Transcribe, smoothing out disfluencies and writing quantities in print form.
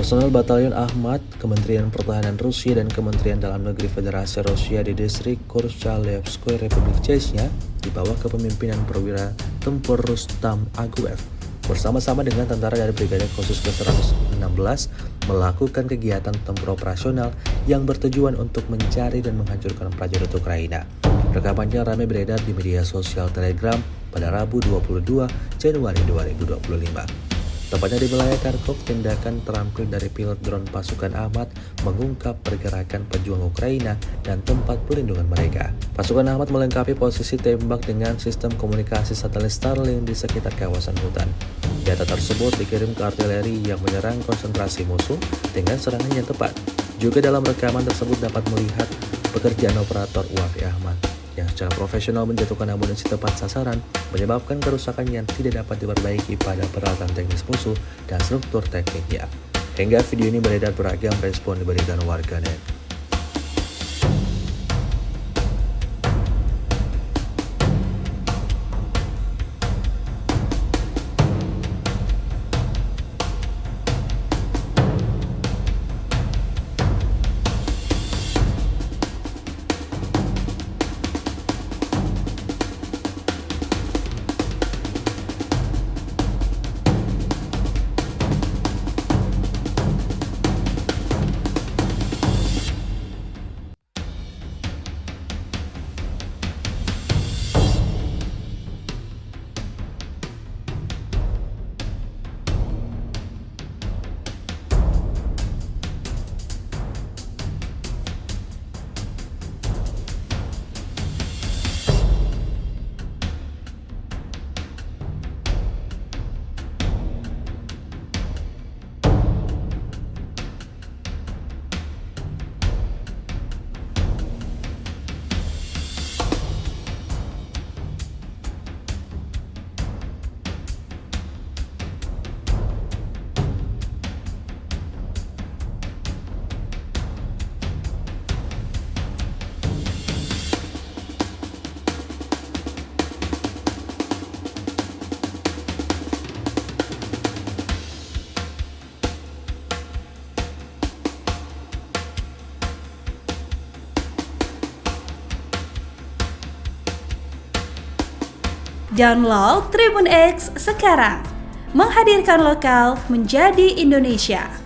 Personel Batalion Ahmad, Kementerian Pertahanan Rusia dan Kementerian Dalam Negeri Federasi Rusia di distrik Kurchalevskoye Republik Chechnya di bawah kepemimpinan perwira tempur Rustam Aguev bersama-sama dengan tentara dari Brigade Khusus ke-116 melakukan kegiatan tempur operasional yang bertujuan untuk mencari dan menghancurkan prajurit Ukraina. Rekamannya ramai beredar di media sosial Telegram pada Rabu 22 Januari 2025. Tepatnya di wilayah Kharkov, tindakan terampil dari pilot drone pasukan Ahmad mengungkap pergerakan pejuang Ukraina dan tempat perlindungan mereka. Pasukan Ahmad melengkapi posisi tembak dengan sistem komunikasi satelit Starlink di sekitar kawasan hutan. Data tersebut dikirim ke artileri yang menyerang konsentrasi musuh dengan serangan yang tepat. Juga dalam rekaman tersebut dapat melihat pekerjaan operator UAV Ahmad yang secara profesional menjatuhkan amunisi tepat sasaran, menyebabkan kerusakan yang tidak dapat diperbaiki pada peralatan teknis musuh dan struktur tekniknya. Hingga video ini beredar, beragam respon diberikan warganet. Download Tribun X sekarang, menghadirkan lokal menjadi Indonesia.